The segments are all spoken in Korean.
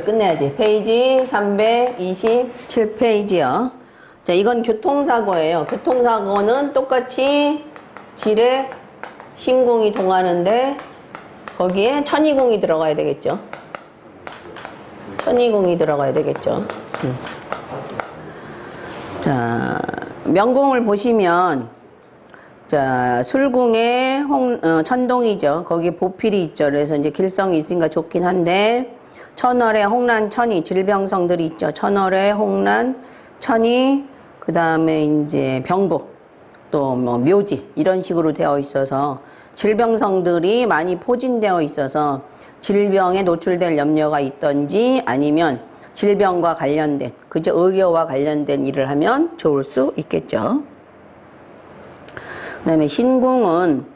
끝내야지. 페이지 327페이지요. 자, 이건 교통사고예요. 교통사고는 똑같이 지뢰, 신궁이 동하는데 거기에 천이궁이 들어가야 되겠죠. 천이궁이 들어가야 되겠죠. 자, 명궁을 보시면 자, 술궁에 천동이죠. 거기 보필이 있죠. 그래서 이제 길성이 있으니까 좋긴 한데 천월에 홍란, 천이 질병성들이 있죠. 천월에 홍란, 천이 그 다음에 이제 병부 또 뭐 묘지 이런 식으로 되어 있어서 질병성들이 많이 포진되어 있어서 질병에 노출될 염려가 있던지 아니면 질병과 관련된 그저 의료와 관련된 일을 하면 좋을 수 있겠죠. 그 다음에 신궁은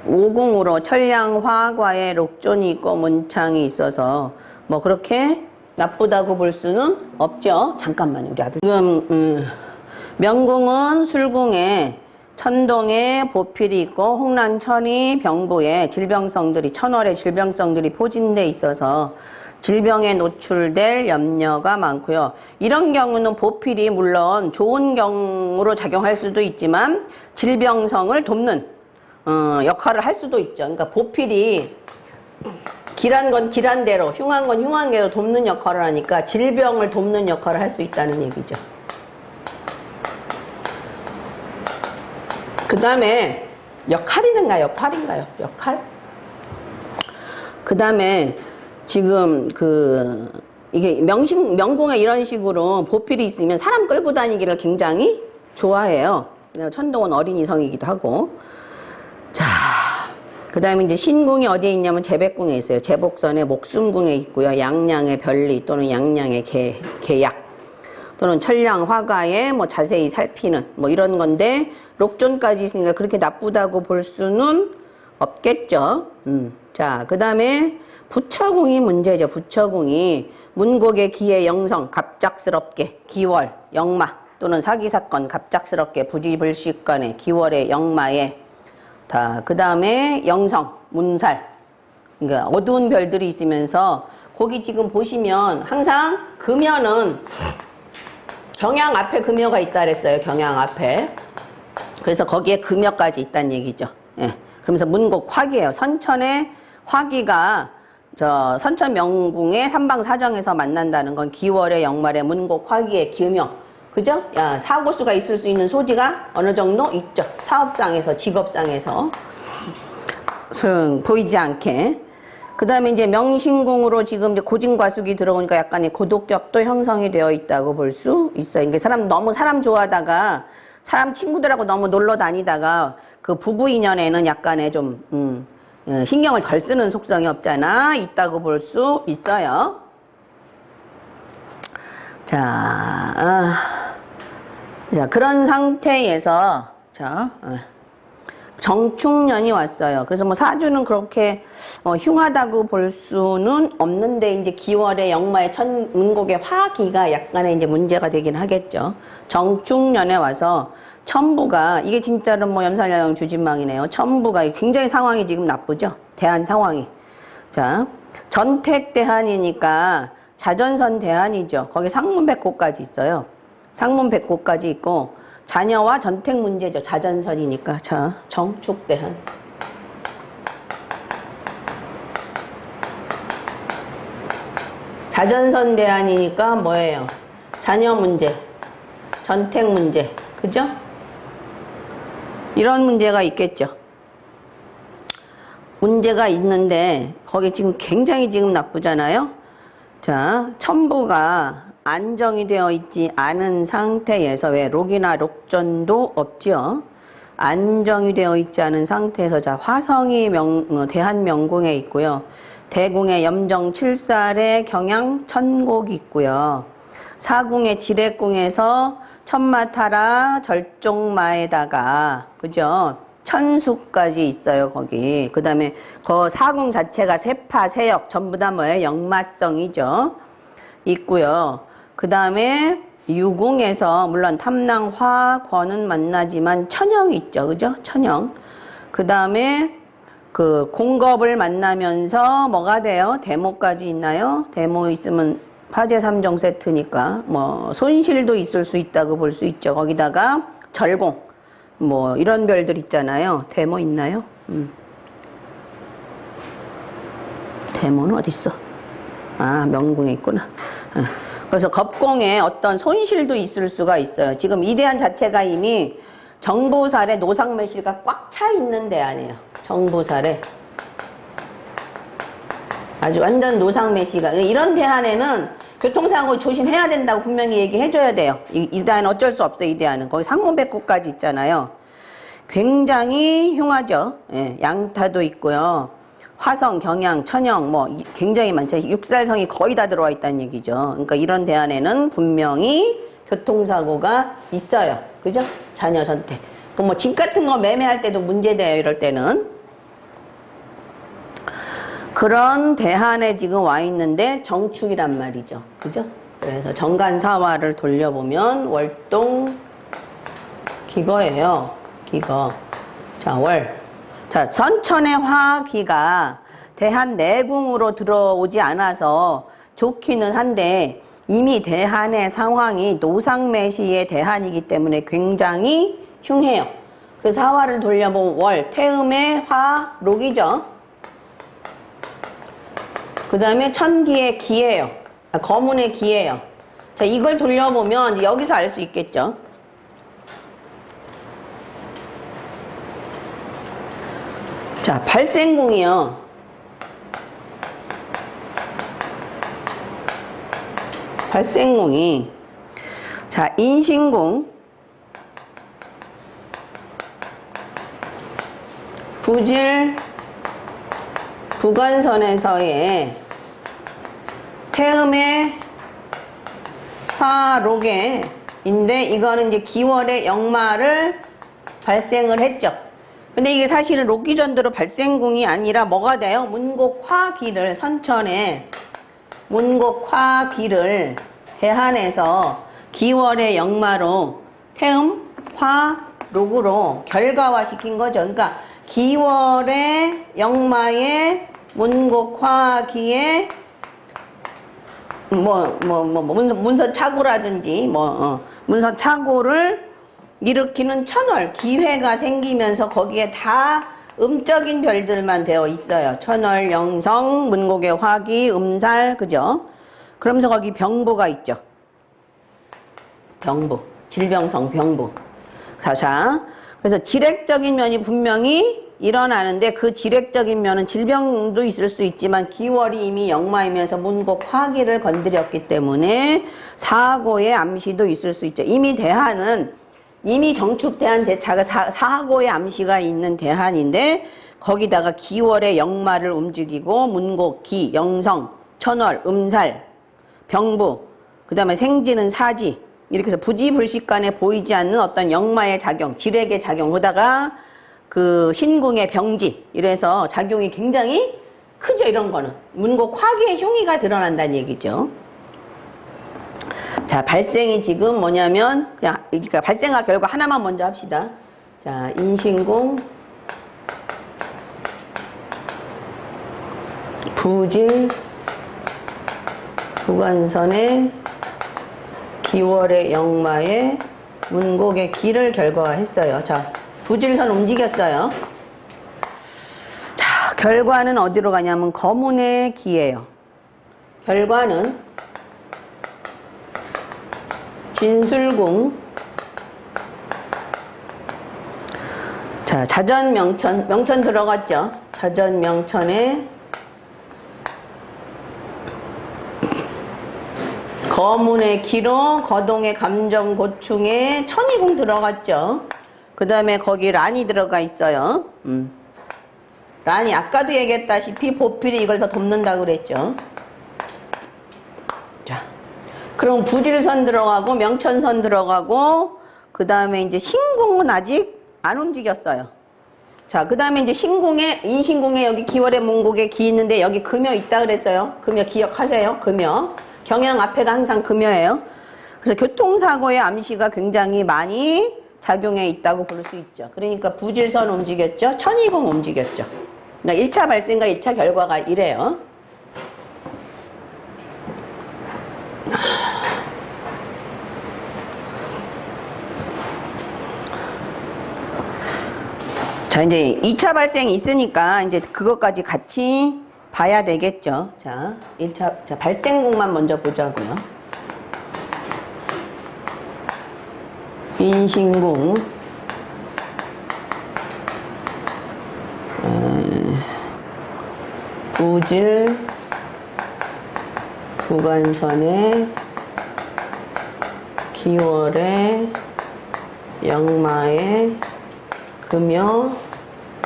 오궁으로 천량 화과에 록존이 있고 문창이 있어서 뭐 그렇게 나쁘다고 볼 수는 없죠. 잠깐만요, 우리 아들. 지금 명궁은 술궁에 천동에 보필이 있고 홍란천이 병부에 질병성들이 천월에 질병성들이 포진돼 있어서 질병에 노출될 염려가 많고요. 이런 경우는 보필이 물론 좋은 경우로 작용할 수도 있지만 질병성을 돕는 역할을 할 수도 있죠. 그러니까 보필이 길한 건 길한 대로, 흉한 건 흉한 대로 돕는 역할을 하니까 질병을 돕는 역할을 할 수 있다는 얘기죠. 그 다음에 역할이든가 역할인가요? 역할? 그 다음에 지금 이게 명궁에 이런 식으로 보필이 있으면 사람 끌고 다니기를 굉장히 좋아해요. 천동은 어린이 성이기도 하고. 자, 그 다음에 이제 신궁이 어디에 있냐면 제백궁에 있어요. 제복선의 목숨궁에 있고요. 양양의 별리 또는 양양의 계약 또는 천량 화가에 뭐 자세히 살피는 뭐 이런 건데 록존까지 있으니까 그렇게 나쁘다고 볼 수는 없겠죠. 자, 그 다음에 부처궁이 문제죠. 부처궁이 문곡의 기의 영성, 갑작스럽게 기월, 영마 또는 사기사건, 갑작스럽게 부지불식간에 기월의 영마에 그 다음에 영성, 문살 그러니까 어두운 별들이 있으면서 거기 지금 보시면 항상 금여는 경양 앞에 금여가 있다 그랬어요. 경양 앞에. 그래서 거기에 금여까지 있다는 얘기죠. 예. 그러면서 문곡 화기예요. 선천의 화기가 선천 명궁의 삼방사정에서 만난다는 건 기월의 영말의 문곡 화기의 금여. 그죠? 야, 사고수가 있을 수 있는 소지가 어느 정도 있죠. 사업상에서, 직업상에서. 보이지 않게. 그 다음에 이제 명신궁으로 지금 이제 고진과숙이 들어오니까 약간의 고독격도 형성이 되어 있다고 볼 수 있어요. 그러니까 너무 사람 좋아하다가 사람 친구들하고 너무 놀러 다니다가 그 부부 인연에는 약간의 좀, 신경을 덜 쓰는 속성이 없잖아. 있다고 볼 수 있어요. 자, 그런 상태에서, 정축년이 왔어요. 그래서 뭐 사주는 그렇게 흉하다고 볼 수는 없는데 이제 기월의 영마의 문곡의 화기가 약간의 이제 문제가 되긴 하겠죠. 정축년에 와서 천부가 이게 진짜로 뭐 염살야경 주진망이네요. 천부가 굉장히 상황이 지금 나쁘죠. 대한 상황이. 자, 전택 대한이니까 자전선 대한이죠. 거기 상문백호까지 있어요. 상문백호까지 있고 자녀와 전택 문제죠. 자전선이니까. 자, 정축대한. 자전선 대안이니까 뭐예요? 자녀 문제, 전택 문제. 그죠? 이런 문제가 있겠죠. 문제가 있는데 거기 지금 굉장히 지금 나쁘잖아요. 자, 천부가 안정이 되어 있지 않은 상태에서 왜 록이나 록전도 없지요. 안정이 되어 있지 않은 상태에서 자 화성이 대한명궁에 있고요. 대궁의 염정 7살의 경양 천곡이 있고요. 사궁의 지뢰궁에서 천마타라 절종마에다가 그죠? 천수까지 있어요. 거기. 그 다음에 그 사궁 자체가 세파 세역 전부 다 뭐예요? 역마성이죠. 있고요. 그 다음에 유궁에서 물론 탐낭 화권은 만나지만 천영이 있죠. 그죠? 천영. 그 다음에 그 공겁을 만나면서 뭐가 돼요? 대모까지 있나요? 대모 있으면 화재 3종 세트니까 뭐 손실도 있을 수 있다고 볼 수 있죠. 거기다가 절공 뭐 이런 별들 있잖아요. 대모 있나요? 대모는 어디 있어? 아, 명궁에 있구나. 그래서 겁공에 어떤 손실도 있을 수가 있어요. 지금 이 대안 자체가 이미 정보살에 노상매실과 꽉 차 있는 대안이에요. 정보살에 아주 완전 노상매시가. 이런 대안에는 교통사고 조심해야 된다고 분명히 얘기해줘야 돼요. 이 대안은 어쩔 수 없어요. 이 대안은 거기 상문백호까지 있잖아요. 굉장히 흉하죠. 예, 양타도 있고요. 화성, 경양, 천영 뭐 굉장히 많죠. 육살성이 거의 다 들어와 있다는 얘기죠. 그러니까 이런 대안에는 분명히 교통사고가 있어요. 그죠? 자녀 선택. 그 뭐 집 같은 거 매매할 때도 문제돼요. 이럴 때는. 그런 대안에 지금 와 있는데 정축이란 말이죠. 그죠? 그래서 정간사화를 돌려보면 월동 기거예요. 기거. 자, 월. 자, 선천의 화기가 대한 내궁으로 들어오지 않아서 좋기는 한데 이미 대한의 상황이 노상매시의 대한이기 때문에 굉장히 흉해요. 그래서 사화를 돌려보면 월, 태음의 화, 록이죠. 그 다음에 천기의 기예요. 아, 거문의 기예요. 자, 이걸 돌려보면 여기서 알 수 있겠죠. 자, 발생궁이요. 발생궁이 자, 인신궁, 부질, 부관선에서의 태음의 화록에인데 이거는 이제 기월의 역마를 발생을 했죠. 근데 이게 사실은 록기전도로 발생궁이 아니라 뭐가 돼요? 문곡화기를 선천에 문곡화기를 대한해서 기월의 역마로 태음, 화, 록으로 결과화시킨 거죠. 그러니까 기월의 역마의 문곡화기에 문서 착오라든지 문서 착오를 일으키는 천월 기회가 생기면서 거기에 다 음적인 별들만 되어 있어요. 천월, 영성, 문곡의 화기, 음살, 그죠? 그러면서 거기 병부가 있죠. 병부, 질병성 병부. 자, 그래서 지렉적인 면이 분명히 일어나는데 그 지렉적인 면은 질병도 있을 수 있지만 기월이 이미 역마이면서 문곡 화기를 건드렸기 때문에 사고의 암시도 있을 수 있죠. 이미 대한은 이미 정축 대한 제차가 사고의 암시가 있는 대한인데 거기다가 기월의 역마를 움직이고 문곡, 기, 영성, 천월, 음살, 병부, 그 다음에 생지는 사지 이렇게 해서 부지불식간에 보이지 않는 어떤 역마의 작용, 지렉의 작용 보다가 그 신궁의 병지 이래서 작용이 굉장히 크죠. 이런 거는 문곡 화기의 흉의가 드러난다는 얘기죠. 자, 발생이 지금 뭐냐면 그냥 그러니까 발생과 결과 하나만 먼저 합시다. 자, 인신궁, 부질, 부관선의 기월의 역마의 문곡의 기를 결과했어요. 자, 부질선 움직였어요. 자, 결과는 어디로 가냐면 거문의 기예요. 결과는 진술궁. 자, 자전명천, 명천 들어갔죠. 자전명천에 거문의 기로 거동의 감정고충에 천이궁 들어갔죠. 그 다음에 거기 란이 들어가 있어요. 란이 아까도 얘기했다시피 보필이 이걸 더 돕는다고 그랬죠. 자, 그럼 부질선 들어가고 명천선 들어가고 그 다음에 이제 신궁은 아직 안 움직였어요. 자, 그 다음에 이제 신궁에 인신궁에 여기 기월의 문곡에 기 있는데 여기 금여 있다 그랬어요. 금여 기억하세요. 금여. 경양 앞에가 항상 금여예요. 그래서 교통사고의 암시가 굉장히 많이 작용해 있다고 볼 수 있죠. 그러니까 부질선 움직였죠. 천이궁 움직였죠. 그러니까 1차 발생과 2차 결과가 이래요. 자, 이제 2차 발생이 있으니까 이제 그것까지 같이 봐야 되겠죠. 자, 1차, 자, 발생궁만 먼저 보자고요. 인신궁, 부질, 구간선의, 기월의, 역마의, 금요,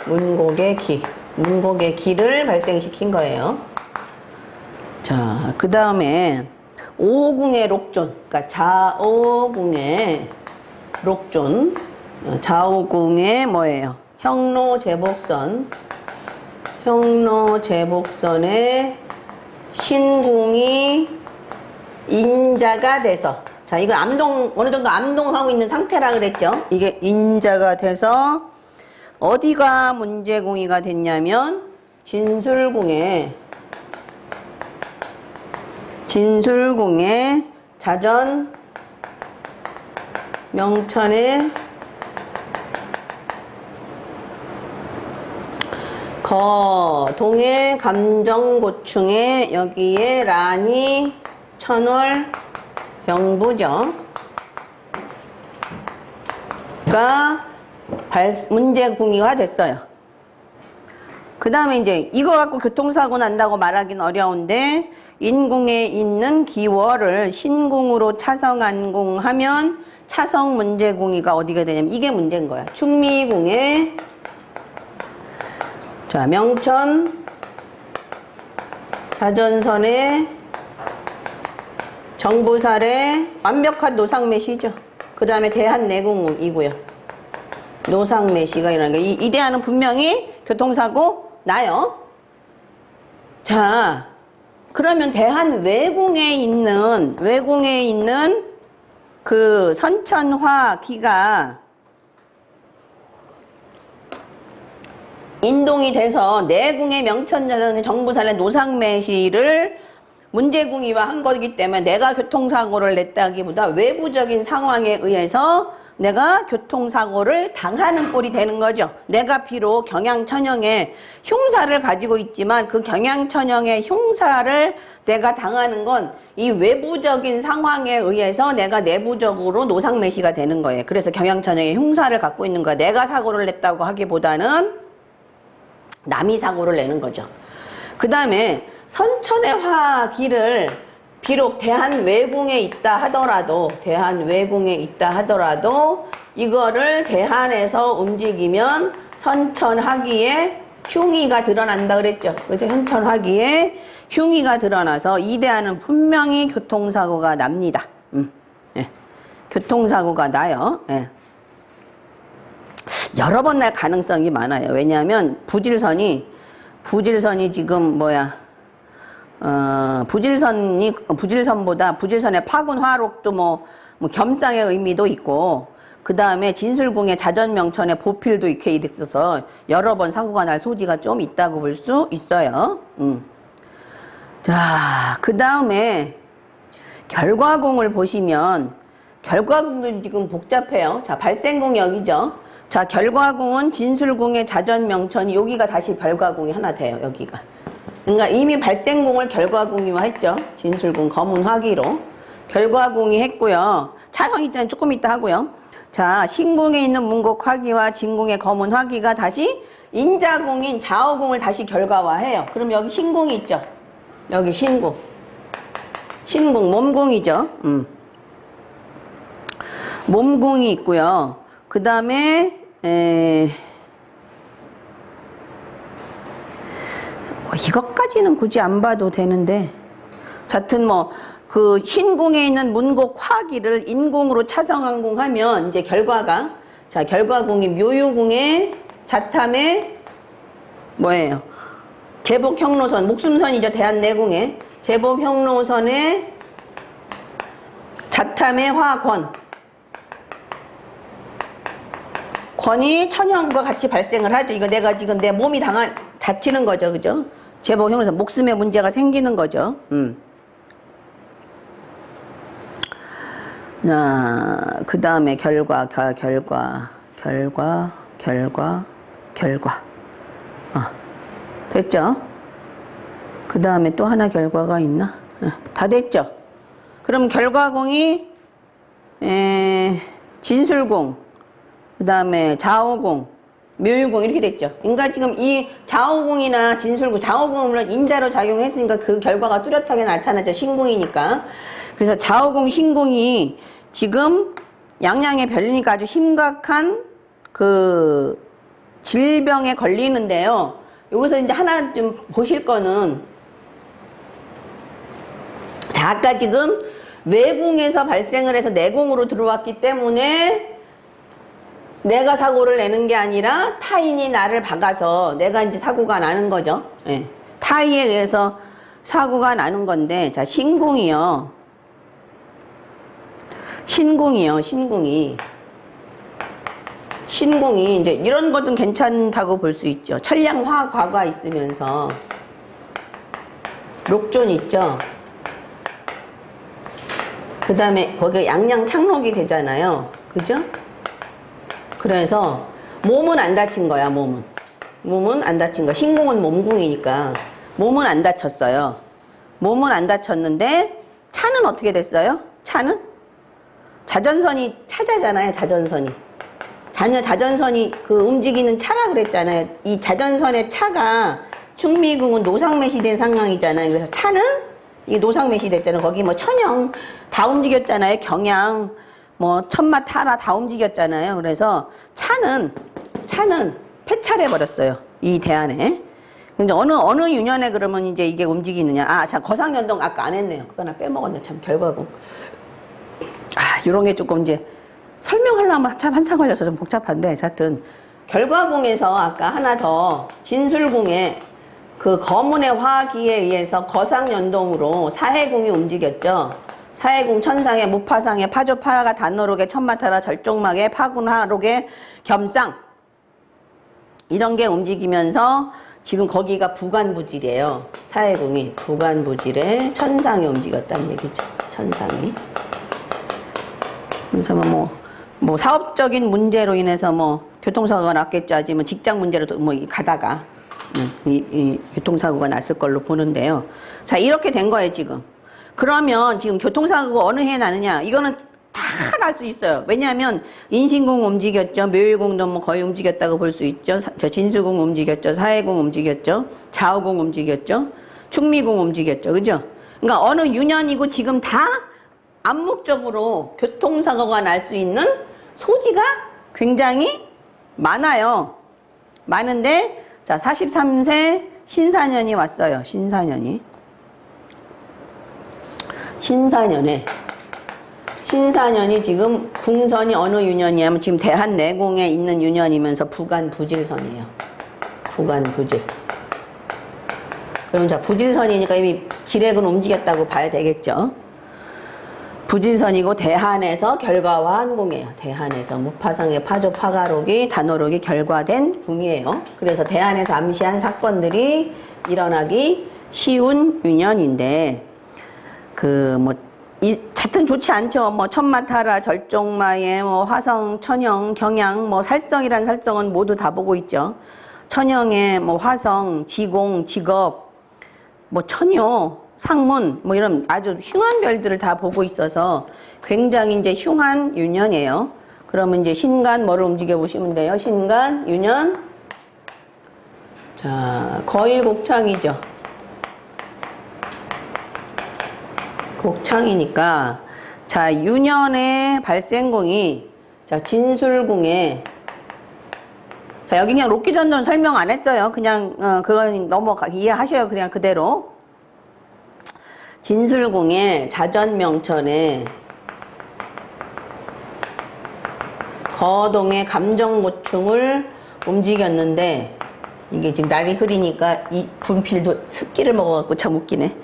문곡의 기. 문곡의 기를 발생시킨 거예요. 자, 그 다음에 오궁의 록존. 그러니까 자오궁의 록존. 자오궁의 뭐예요? 형로제복선. 형로제복선의 신궁이 인자가 돼서. 자, 이거 암동, 어느 정도 암동하고 있는 상태라 그랬죠? 이게 인자가 돼서 어디가 문제궁이가 됐냐면 진술궁에 자전 명천에 거동의 감정고충에 여기에 란이 천월 병부죠. 가 문제궁이가 됐어요. 그 다음에 이제 이거 갖고 교통사고 난다고 말하기는 어려운데 인궁에 있는 기월을 신궁으로 차성안궁하면 차성 문제궁이가 어디가 되냐면 이게 문제인 거야. 충미궁에 자 명천 자전선에 정부살에 완벽한 노상매시죠. 그 다음에 대한내궁이고요. 노상매시가 일어나는 거예요. 이 대안은 분명히 교통사고 나요. 자, 그러면 대한 외궁에 있는 그 선천화기가 인동이 돼서 내궁의 명천자는 정부살의 노상매시를 문제궁이화 한 거기 때문에 내가 교통사고를 냈다기보다 외부적인 상황에 의해서 내가 교통사고를 당하는 꼴이 되는 거죠. 내가 비록 경양천형의 흉사를 가지고 있지만 그 경양천형의 흉사를 내가 당하는 건 이 외부적인 상황에 의해서 내가 내부적으로 노상매시가 되는 거예요. 그래서 경양천형의 흉사를 갖고 있는 거야. 내가 사고를 냈다고 하기보다는 남이 사고를 내는 거죠. 그 다음에 선천의 화기를 비록 대한외궁에 있다 하더라도 이거를 대한에서 움직이면 선천화기에 흉의가 드러난다 그랬죠. 그죠? 선천화기에 흉의가 드러나서 이 대안은 분명히 교통사고가 납니다. 예. 교통사고가 나요. 예. 여러 번 날 가능성이 많아요. 왜냐하면 부질선이 지금 부질선보다 부질선의 파군 화록도 뭐 겸상의 의미도 있고, 그 다음에 진술궁의 자전명천의 보필도 이렇게 있어서 여러 번 사고가 날 소지가 좀 있다고 볼 수 있어요. 자, 그 다음에 결과궁을 보시면 결과궁도 지금 복잡해요. 자, 발생궁 여기죠. 자, 결과궁은 진술궁의 자전명천이 여기가 다시 결과궁이 하나 돼요. 여기가. 그러니까 이미 발생궁을 결과궁이화 했죠. 진술궁 거문화기로 결과궁이 했고요. 차성 입자는 조금 이따 하고요. 자, 신궁에 있는 문곡화기와 진궁의 거문화기가 다시 인자궁인 자오궁을 다시 결과화해요. 그럼 여기 신궁이 있죠. 여기 신궁 몸궁이죠. 몸궁이 있고요. 그 다음에 이것까지는 굳이 안 봐도 되는데, 하여튼 그 신궁에 있는 문곡 화기를 인궁으로 차성안궁하면 이제 결과가, 자, 결과궁이 묘유궁의 자탐의 뭐예요? 제복형로선, 목숨선이죠. 대한내궁의 제복형로선의 자탐의 화권, 권이 천형과 같이 발생을 하죠. 이거 내가 지금 내 몸이 당한 다치는 거죠. 그죠? 제복형에서 목숨에 문제가 생기는 거죠. 자, 그 다음에 결과. 됐죠? 그 다음에 또 하나 결과가 있나? 다 됐죠? 그럼 결과공이, 진술공, 그 다음에 좌우공, 묘유공 이렇게 됐죠. 그러니까 지금 이 좌우공이나 진술공, 좌우공은 물론 인자로 작용했으니까 그 결과가 뚜렷하게 나타나죠. 신공이니까. 그래서 좌우공, 신공이 지금 양양에 별리니까 아주 심각한 그 질병에 걸리는데요. 여기서 이제 하나 좀 보실 거는, 자, 아까 지금 외궁에서 발생을 해서 내궁으로 들어왔기 때문에 내가 사고를 내는 게 아니라 타인이 나를 박아서 내가 이제 사고가 나는 거죠. 예. 타인에 의해서 사고가 나는 건데, 자, 신궁이요. 신궁이 이제 이런 것은 괜찮다고 볼 수 있죠. 천량화과가 있으면서 록존 있죠. 그 다음에 거기 양양창록이 되잖아요. 그죠? 그래서 몸은 안 다친 거야. 몸은 안 다친 거야. 신궁은 몸궁이니까 몸은 안 다쳤어요. 몸은 안 다쳤는데 차는 어떻게 됐어요? 차는 자전선이 차잖아요. 자전선이 그 움직이는 차라 그랬잖아요. 이 자전선의 차가 충미궁은 노상매시 된 상황이잖아요. 그래서 차는 이게 노상매시 됐잖아요. 거기 뭐 천영 다 움직였잖아요. 경양 뭐 천마타라 다 움직였잖아요. 그래서 차는 폐차를 해버렸어요. 이 대안에. 근데 어느 유년에 그러면 이제 이게 움직이느냐. 아, 자, 거상연동 아까 안 했네요. 그거 하나 빼먹었네. 참, 결과고. 아, 요런 게 조금 이제 설명하려면 참 한참 걸려서 좀 복잡한데, 하여튼, 결과궁에서 아까 하나 더, 진술궁에 그 거문의 화기에 의해서 거상연동으로 사해궁이 움직였죠. 사해궁 천상에 무파상에 파조파가 단노록에 천마타라 절종막에 파군하록에 겸상. 이런 게 움직이면서 지금 거기가 부관부질이에요. 사해궁이 부관부질에 천상이 움직였다는 얘기죠. 천상이. 그래서 뭐 사업적인 문제로 인해서 뭐 교통사고가 났겠죠. 아니면 직장 문제로 뭐 가다가 이 교통사고가 났을 걸로 보는데요. 자, 이렇게 된 거예요, 지금. 그러면 지금 교통사고가 어느 해에 나느냐? 이거는 다 날 수 있어요. 왜냐하면 인신궁 움직였죠. 묘유궁도 뭐 거의 움직였다고 볼 수 있죠. 진수궁 움직였죠. 사해궁 움직였죠. 좌우궁 움직였죠. 충미궁 움직였죠. 그죠? 그러니까 어느 유년이고 지금 다 암묵적으로 교통사고가 날 수 있는 소지가 굉장히 많아요. 많은데, 자, 43세 신사년이 왔어요. 신사년이 지금 궁선이 어느 유년이냐면 지금 대한내공에 있는 유년이면서 부관부질선이에요. 부관부질. 그럼 자, 부질선이니까 이미 지렉은 움직였다고 봐야 되겠죠. 부질선이고 대한에서 결과화한 궁이에요. 대한에서 무파상의 파조 파가록이 단호록이 결과된 궁이에요. 그래서 대한에서 암시한 사건들이 일어나기 쉬운 유년인데 하여튼 좋지 않죠. 뭐 천마타라 절종마에 뭐 화성, 천영, 경양, 뭐 살성이란 살성은 모두 다 보고 있죠. 천영에 뭐 화성, 지공, 직업, 뭐 천요, 상문 뭐 이런 아주 흉한 별들을 다 보고 있어서 굉장히 이제 흉한 유년이에요. 그러면 이제 신간 뭐를 움직여 보시면 돼요. 신간, 유년. 자, 거의 곡창이죠. 곡창이니까 자, 유년의 발생궁이 자, 진술궁에 자, 여기 그냥 록기전도는 설명 안 했어요. 그냥 그건 이해하셔요. 그냥 그대로. 진술궁에 자전명천에 거동의 감정고충을 움직였는데 이게 지금 날이 흐리니까 이 분필도 습기를 먹어갖고 참 웃기네.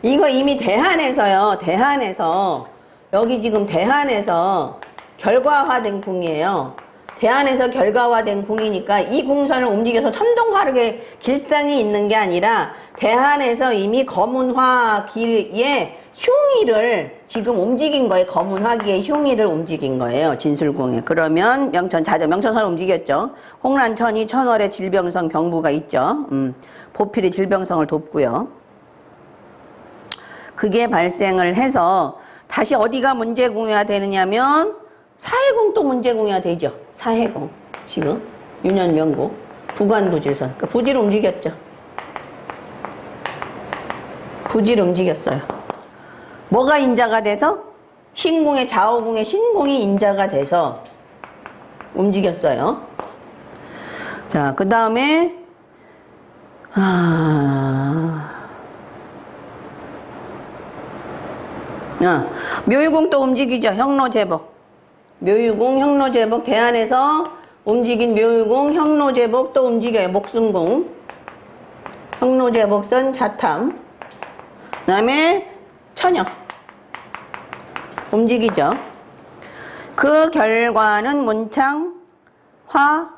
이거 이미 대한에서요. 대한에서 여기 지금 대한에서 결과화된 궁이에요. 대안에서 결과화된 궁이니까 이 궁선을 움직여서 천동화력의 길상이 있는 게 아니라 대안에서 이미 검은 화기의 흉의를 지금 움직인 거예요. 검은 화기의 흉의를 움직인 거예요. 진술궁에. 그러면 명천, 자전, 명천선을 움직였죠. 홍란천이 천월의 질병성 병부가 있죠. 보필이 질병성을 돕고요. 그게 발생을 해서 다시 어디가 문제궁이가 되느냐면 사해궁 또 문제궁이가 되죠. 사해궁. 지금 유년명국 부관부지선. 그러니까 부지를 움직였죠. 부지를 움직였어요. 뭐가 인자가 돼서? 신궁의 좌우궁의 신궁이 인자가 돼서 움직였어요. 자, 그 다음에 묘유궁 또 움직이죠. 형로제복. 묘유궁, 형로제복 대안에서 움직인 묘유궁, 형로제복 또 움직여요. 목순궁. 형로제복선 자탐. 그 다음에 천여. 움직이죠. 그 결과는 문창, 화,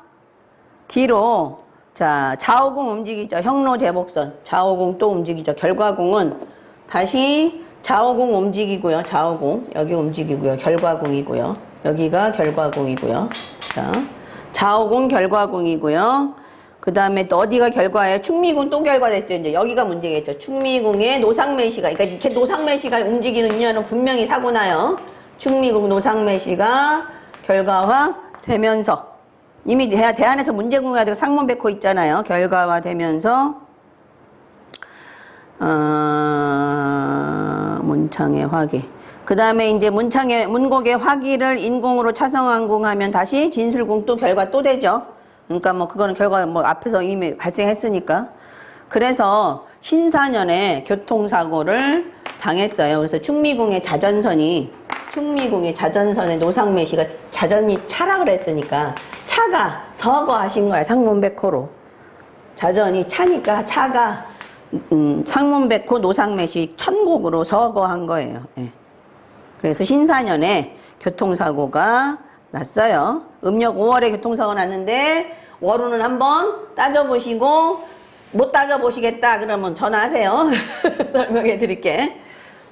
기로. 자, 좌우궁 움직이죠. 형로제복선. 좌우궁 또 움직이죠. 결과궁은 다시 좌우궁 움직이고요. 좌우궁. 여기 움직이고요. 결과궁이고요. 여기가 결과궁이고요. 자, 좌우궁 결과궁이고요. 그 다음에 또 어디가 결과예요? 충미궁 또 결과됐죠. 이제 여기가 문제겠죠. 충미궁의 노상매시가, 그러니까 이렇게 노상매시가 움직이는 인연은 분명히 사고나요. 충미궁 노상매시가 결과화 되면서 이미 대안에서 문제궁이 되고 상문백호 있잖아요. 결과화 되면서 문창의 화기. 그 다음에 이제 문곡의 화기를 인궁으로 차성왕궁하면 다시 진술궁 또 결과 또 되죠. 그러니까 뭐 그거는 결과 뭐 앞에서 이미 발생했으니까. 그래서 신사년에 교통사고를 당했어요. 그래서 충미궁의 자전선에 노상매시가 자전이 차락을 했으니까 차가 서거하신 거야. 상문백호로. 자전이 차니까 차가 상문백호 노상매시 천곡으로 서거한 거예요. 예. 그래서 신사년에 교통사고가 났어요. 음력 5월에 교통사고가 났는데 월운은 한번 따져보시고 못 따져보시겠다 그러면 전화하세요. 설명해 드릴게.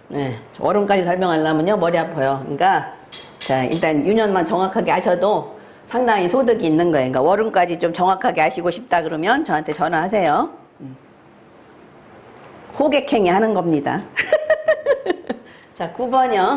네, 월운까지 설명하려면요 머리 아파요. 그러니까 자 일단 유년만 정확하게 아셔도 상당히 소득이 있는 거예요. 그러니까 월운까지 좀 정확하게 아시고 싶다 그러면 저한테 전화하세요. 호객행위 하는 겁니다. 자 9번이요.